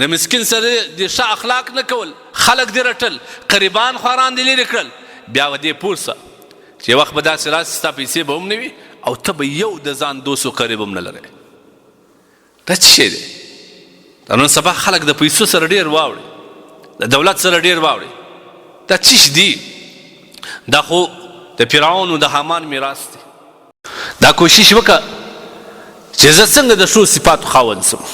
د مسکین سره د ښه اخلاق نه کول، خلک دې رټل، قریبان خواران دې لرې کړل، بیا به دې پوه سه چې وخت به داسې راسي ستا پیسې به هم نه وي او ته به یو د ځان دوست و قریب هم نه لرې. دا څه شی دی؟ دا نن سبا خلک د پیسو سره ډېر واوړي، د دولت سره ډېر واوړي. دا څه شي دي؟ دا خو د فرعون او د حامان میراث دی. دا کوشش وکړه چې زه څنګه د ښو صفاتو خاوند سم،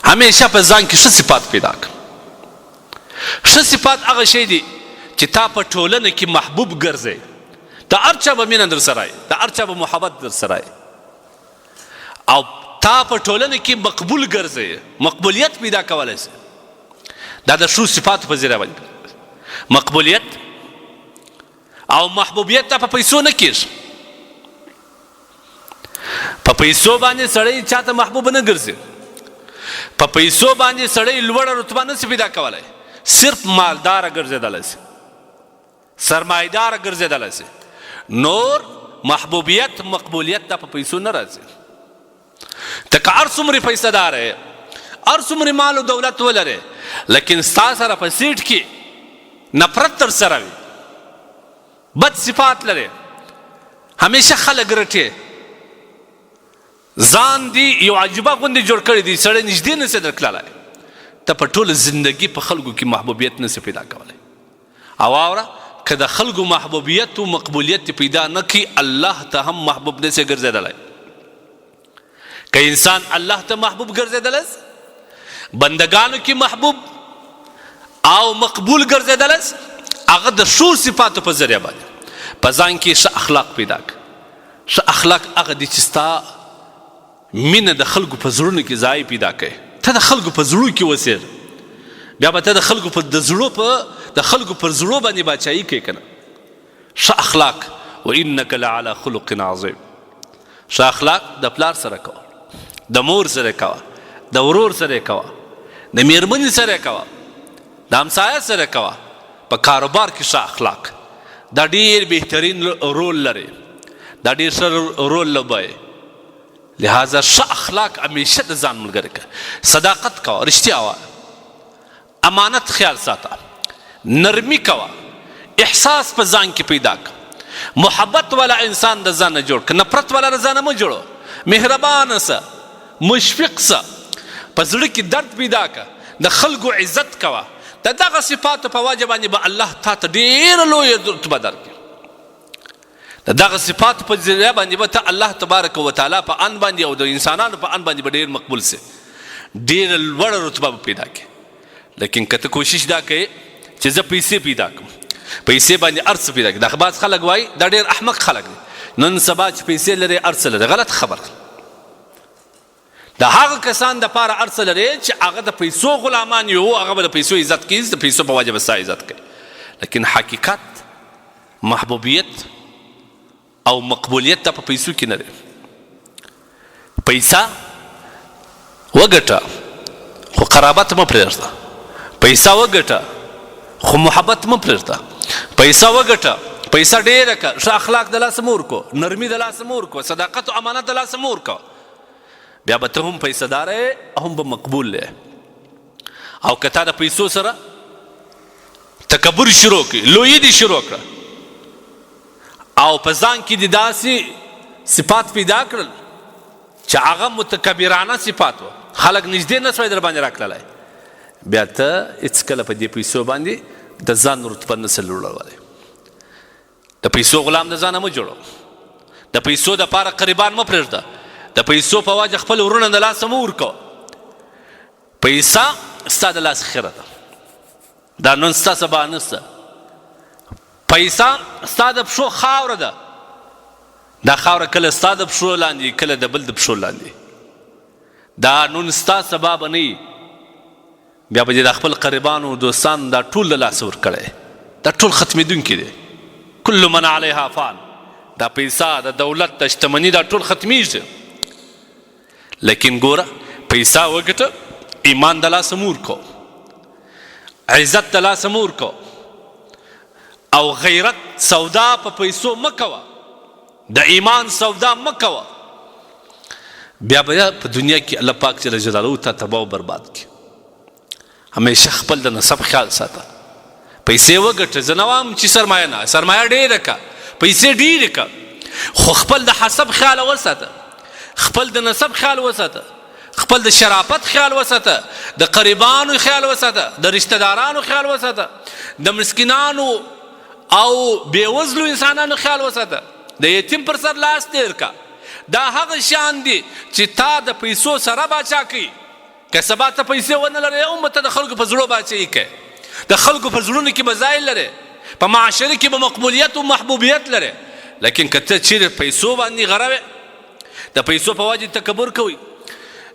همیشه په ځان کې ښه صفات پیدا کړه. ښه صفات هغه شی دی چې تا په ټولنه کې محبوب ګرځئ، د هر چا به مینه در سره وي، د هر چا به محبت در سره وي، او تا په ټولنه کې مقبول ګرځئ، مقبولیت پیدا کولی شي. دا د ښو صفاتو په ذریعه باندې مقبولیت او محبوبیت ته په پیسو نه کېږي. په پیسو باندې سړی چاته محبوب نه ګرځي، په پیسو باندې سړی لوړه رتبه نه شي پیدا کولی، صرف مالداره ګرځېدلی شي، سرمایداره ګرځېدلی شي. نور محبوبیت مقبولیت ته په پیسو نه راځي. ته که هر څومره پیسه دار یې، هر څومره مال و دولت ولرې، لیکن ستا سره په سیټ کې نفرت در سره وي، بد صفات لرې، همیشه خلک رټې، ځان دی یو عجیبه غوندې جوړ کړی دی، سړی نږدې نه شي درتللی، ته په ټوله زندګي په خلکو کې محبوبیت نه شي پیدا کولی. او واوره که د خلکو محبوبیت و مقبولیت پیدا نه کړي، الله ته هم محبوب نه شي ګرځېدلی. که انسان الله ته محبوب ګرځېدلی، بندگانو کې محبوب او مقبول ګرځېدلی، هغه د ښو صفاتو په ذریعه باندې په ځان کې ښه اخلاق پیدا کړه. ښه اخلاق هغه دي چې ستا مینه د خلکو په زړونو کې ځای پیدا کوي. ته د خلکو په زړو کې اوسېږه، بیا به ته د خلکو پر زړو باندې باچایي کوي که نه. ښه اخلاق وانک لعلی خلق عظیم. ښه اخلاق د پلار سره کوه، د مور سره کوه، د ورور سره کوه، د میرمنې سره کوه، د همسایه سره کوه. په کاروبار کې ښه اخلاق دا ډېر بهترین رول لري، دا ډېر ښه رول لوبوي. لہذا ښه اخلاق همیشه د ځان ملګری کړه. صداقت کوه، رښتیا وایه، امانت خیال ساته، نرمي کوه، احساس په ځان کې پیدا کړه. محبت والا انسان د ځان نه جوړ کړه، نفرت والا د ځان نه مه جوړو. مهربانه سه، مشفق سه، په زړه کې درد پیدا کړه، د خلکو عزت کوه. د دغه صفاتو په وجه باندې به الله تا ته ډېره لویه رتبه درکړي. د دغه صفاتو په ذریعه باندې به ته الله تبارک وتعالی په ان باندې او د انسانانو په ان باندې به ډېر مقبول سي، ډېره لوړه رتبه به پیدا کړي. لیکن که ته کوشش دا کوې چې زه پیسې پیدا کړم، پیسې باندې هر څه پیدا کړي، دا بعض خلک وایي دا ډېر احمق خلک دي، نن سبا چې پیسې لري هر څه لري. غلط خبره. د هغه کسان دپاره هر څه لري چې هغه د پیسو غلامان یو، هغه به د پیسو عزت کوي، د پیسو په وجه به ستا عزت کوي. لیکن حقیقت محبوبیت او مقبولیت ته په پیسو کې نه دی. پیسه وګټه خو قرابت مه پرېږده، پیسه وګټه خو محبت مه پرېږده. پیسه وګټه، پیسه ډېره کړه، ښه اخلاق د لاسه مه ورکړو، نرمي د لاسه مه ورکړو، صداقت او امانت د لاسه مه ورکړو، بیا به ته هم پیسه دار یې، هم به مقبول یې. او که تا د پیسو سره تکبر شروع کړي، لویي دې شروع کړه، او په ځان کې دې داسې صفات پیدا کړل چې هغه متکبرانه صفات و، خلک نږدې نه سوی در باندې راکړلی، بیا ته هېڅکله په دې پیسو باندې د ځان رتبه نه سې لوړولی. د پیسو غلام د ځانه مه جوړو، د پیسو دپاره قریبان مه پرېږده، د پیسو په وجه خپل ورونه د لاسه مه ورکوه. پیسه ستا د لاس خیره ده، دا نن ستا سبا نسته. پیسه ستا د پښو خاوره ده، دا خاوره کله ستا د پښو لاندې، کله د بل د پښو لاندې. دا نن ستا سبا به نه وي، بیا به دې د خپل قریبانو دوستانو دا ټول د لاسه ورکړی، دا ټول ختمېدونکي دی. کل من علیها فان، دا پیسه، د دولت، د شتمني دا ټول ختمیږي. لیکن ګوره پیسه وګټه، ایمان د لاسه مه ورکو، عزت د لاسه مه ورکو، او غیرت سودا په پیسو مه کوه، د ایمان سودا مه کوه. بیا به په دنیا کې الله پاک جل جلاله تا تباه و برباد کړي. همیشه خپل د نسب خیال ساته. پیسې وګټه، زه نه وایم چې سرمایه نه، سرمایه ډېره که، پیسې ډېرې که، خو خپل د حسب خیال وساته، خپل د نسب خیال وساته، خپل د شرافت خیال وساته، د قریبانو خیال وساته، د رشتہ دارانو خیال وساته، د مسکینانو او بېوزلو انسانانو خیال وساته، د یتیم پر سر لاس تیر کا. دا هغه شان دي چې تا د پیسو سره باچا کوي. که سبا ته پیسې ونه لرې هم به ته د خلکو په زړو باچایي کوې، د خلکو په زړونو کې به ځای لرې، په معاشره کې به مقبولیت و محبوبیت لرې. لیکن که ته چیرې پیسو باندې غره وې، د پیسو په وجې تکبر کوئ،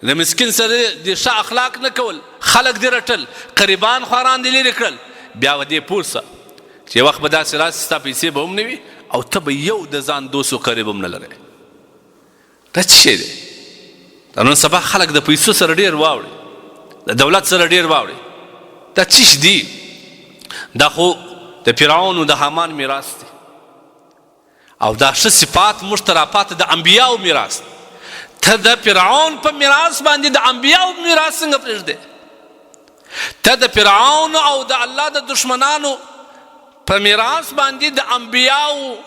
د مسکین سره د ښه اخلاق نه کول، خلک دې رټل، قریبان خواران دې لرې کړل، بیا به دې پوه سه چې وخت به داسې راسي ستا پیسې به هم نه وي او ته به یو د ځان دوست و قریب هم نه لرې. دا څه شی دی؟ دا نن سبا خلک د پیسو سره ډېر واوړي، د دولت سره ډېر واوړي. دا څه دي؟ دا خو د فرعون او د حامان میراث دی، او دا ښه صفات موږ ته راپاته د انبیاو میراث. ته د فرعون په میراث باندې د انبیاو میراث څنګه پرېږدې؟ ته د فرعون او د الله د دشمنانو په میراث باندې د انبیاو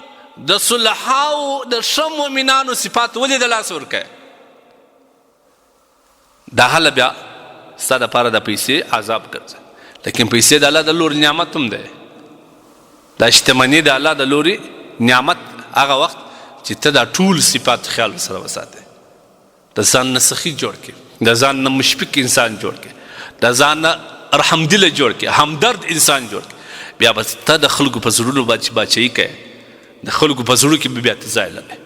د صلحاو د ښه مؤمنانو صفات ولې د لاس ورکوې؟ دا هله بیا ستا دپاره د پیسې عذاب ګرځي. لیکن پیسې د الله د لورې نعمت هم دی. دا شتمني د الله د لورې نعمت هغه وخت چې ته دا ټول صفات خیال سره وساتې. د ځان نه سخي جوړ کړې، د ځان نه مشفق انسان جوړ کړې، د ځان نه رحمدله جوړ کړې، همدرد انسان جوړ کړې. بیا به ته د خلکو په زړونو باچایي کوې، د خلکو په زړو کې به بیا ته ځای لرې.